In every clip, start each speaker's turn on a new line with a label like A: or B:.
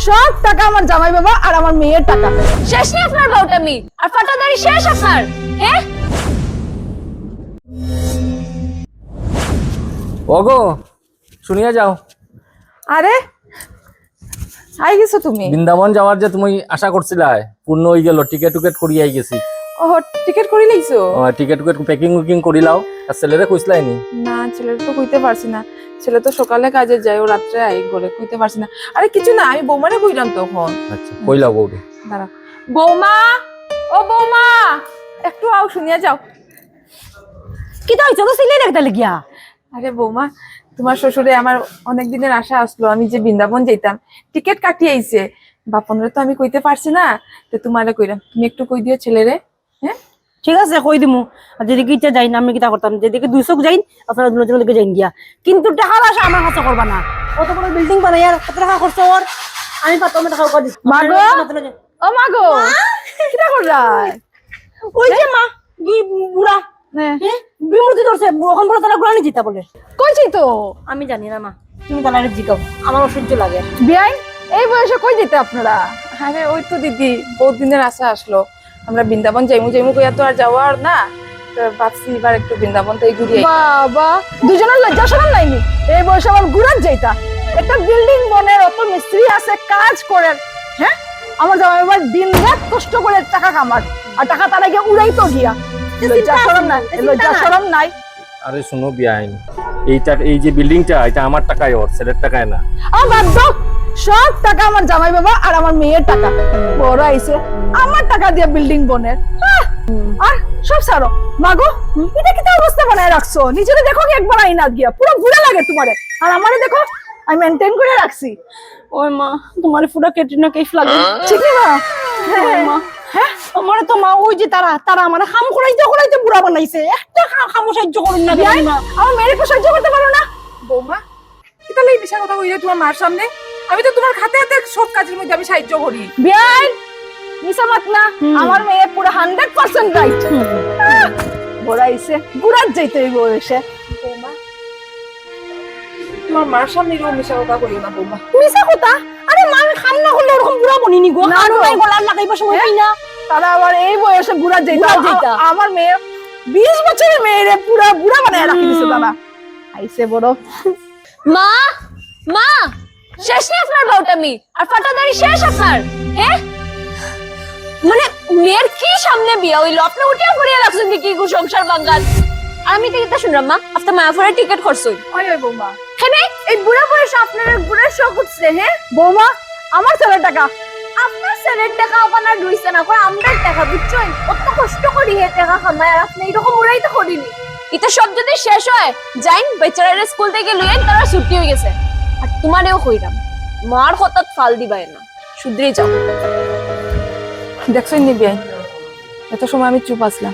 A: সব টাকা আমার জামাই বাবা আর আমার মেয়ের টাকা।
B: শেষ নেই আপনার বাউটামি আর ফাটাদারি শেষ আপনার। হ্যাঁ
C: ওগো শুনিয়া যাও,
A: আরে আই গেছো তুমি?
C: বৃন্দাবন যাওয়ার যে তুমি আশা করছিলা পূর্ণ হয়ে গেল, টিকেট টুকেট করিয়ে আই গেছি।
A: ও টিকেট করে লাইছো?
C: Ticket টুকেট packing উকিং করিলাও। আর ছেলেরে কইছলাই নি?
A: না ছেলের তো কইতে পারছি না, ছেলে তো সকালে কাজে যায়, ও রাত্রে আই করে কইতে পারছি না। আরে কিছু না, আমি বৌমারে কইলাম তখন।
C: আচ্ছা কইলাও বউরে।
A: দাঁড়া বৌমা, ও বৌমা একটু আও, শুনিয়া যাও।
B: কি তো হইছে তো সিলে রাখতে লাগিয়া?
A: আরে বৌমা, তোমার শ্বশুরে আমার অনেক দিনের আশা আসলো, আমি যে বৃন্দাবন যেতাম, টিকিট কাটিয়ে আইছে। বাপনরে তো আমি কইতে পারছি না, তো তোমারে কইলাম, তুমি একটু কই দিও ছেলেরে। হ্যাঁ
D: ঠিক আছে কই দিমু। আর যেদিকে ইচ্ছা যাই না আমি কিতা করতাম, যেদিকে 200 যাই আপনারা দুজনের দিকে যাই গিয়া, কিন্তু টাকার আশা আমার হাতে করবা না। কত বড় বিল্ডিং বানাই আর কত টাকা খরচ ওর, আমি পাতাম টাকা কই দিই।
A: মাগো, ও মাগো কিটা করলা?
D: ওই যে মা বুড়া
A: হ্যাঁ
D: বিমূর্তি ধরছে, এখন বড় তারা গুলানি জিতা বলে।
A: কইছি তো।
D: আমি জানি না মা, তুমি তাহলে জিগাও, আমার অসহ্য লাগে।
A: বিয়াই এই বয়সে কই যেতে আপনারা? আরে ওই তো দিদি, বহুত দিনের আশা আসলো, আমরা বৃন্দাবন যাইমু যাইমু কইয়া তো আর যাওয়া আর না, তো ভাবছি এবার একটু বৃন্দাবন থেকে ঘুরিয়ে। বাবা দুজনের লজ্জা শরম নাইনি? এই বয়সে আমার ঘুরার যাইতা? একটা বিল্ডিং বনের অত মিস্ত্রি আছে কাজ করে, হ্যাঁ আমার জামাই এবার দিন রাত কষ্ট করে টাকা কামার, আর টাকা তার আগে উড়াই তো গিয়া। লজ্জা শরম নাই? লজ্জা শরম নাই?
C: আরে শুনো বিয়াইন, এইটা এই যে বিল্ডিংটা এটা আমার টাকায়, ওর ছেলের টাকায় না।
A: আমার সব টাকা আমার জামাই বাবা আর আমার মেয়ের টাকা। বড় আইছে আমার টাকা দিয়ে বিল্ডিং বনের, আর সব ছাড়ো। মাগো এটা কি অবস্থা বানায় রাখছো? নিজেরে দেখো কি একবার আইনা গিয়া, পুরো বুড়া লাগে তোমারে, আর আমারে দেখো আমি মেনটেন করে রাখছি।
D: ওই মা তোমার পুরো ক্যাটরিনা কাইফ লাগে।
A: ঠিক না?
D: মা হ্যাঁ আমার তো মা ওই যে তারা তারা মানে খাম করাইতে বুড়া বানাইছে, একটা খাম সাহায্য করুন না দেন মা।
A: আমার মেয়ের একটু সহ্য করতে পারো না? বৌমা কি তাহলে এই বিষয় কথা কইলে তোমার মার সামনে? আমি তো তোমার হাতে হাতে সব কাজের মধ্যে আমি সাহায্য করি। বিয়াই মিসামাত না, আমার মেয়ে পুরো 100% রাইট। বড়াইছে বুড়ার যাইতে এই বয়সে। বৌমা তোমার মার সামনে এরকম মিশা কথা কইও না বৌমা।
D: মিছা কথা? আরে মা আমি খাম না করলে ওরকম বুড়া বনিনি গো।
A: না
D: আর
A: গো।
D: ভাই গলার লাগাইবা সময় পাই না।
A: তারা আবার এই বয়সে বুড়া যাইতা।
D: বুড়া যাইতা।
A: আমার মেয়ে 20 বছরের মেয়েরে পুরা বুড়া বানায় রাখি দিছে তারা। আইছে বড়।
B: মা মা শেষ নেই আপনার বাউটামি আর ফাটাদারি শেষ আপনার। হ্যাঁ মানে মেয়ের কি সামনে বিয়া হইলো, আপনি উঠিয়া পড়িয়া রাখছেন কি সংসার বাঙ্গাল। আর আমি তো এটা শুনলাম মা আপনার মায়াফারের টিকিট খরচই।
A: ওই ওই বৌমা,
B: হ্যাঁ এই বুড়া বয়সে আপনার বুড়ার শখ উঠছে। হ্যাঁ
A: বৌমা আমার ছেলের টাকা।
B: আপনার ছেলের টাকা আপনার রইছে না করে আমরার টাকা, বুঝছেন? কত কষ্ট করি হে টাকা কামায়, আর আপনি এরকম উড়াই তো করিনি। এটা সব যদি শেষ হয় যাইন বেচারারে স্কুল থেকে লইয়েন, তারা ছুটি হয়ে গেছে। আর তোমারেও কইরাম মার হঠাৎ ফাল দিবাই না, শুধরে যাও।
A: দেখছেন নি বিয়াই, এত সময় আমি চুপ আসলাম,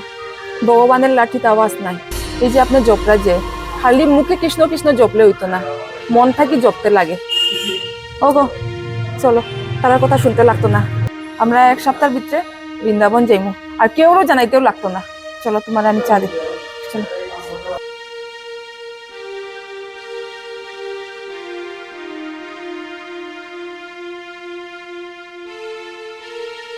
A: ভগবানের লাঠিতে আওয়াজ নাই। এই যে আপনার জপরা যে খালি মুখে কৃষ্ণ কৃষ্ণ জপলে হইতো না, মন থাকি জপতে লাগে। ওগো চলো, তার কথা শুনতে লাগতো না, আমরা 1 সপ্তাহের ভিতরে বৃন্দাবন যাইমু, আর কেউরও জানাইতেও লাগতো না। চলো তোমার আমি চা দিই, চলো।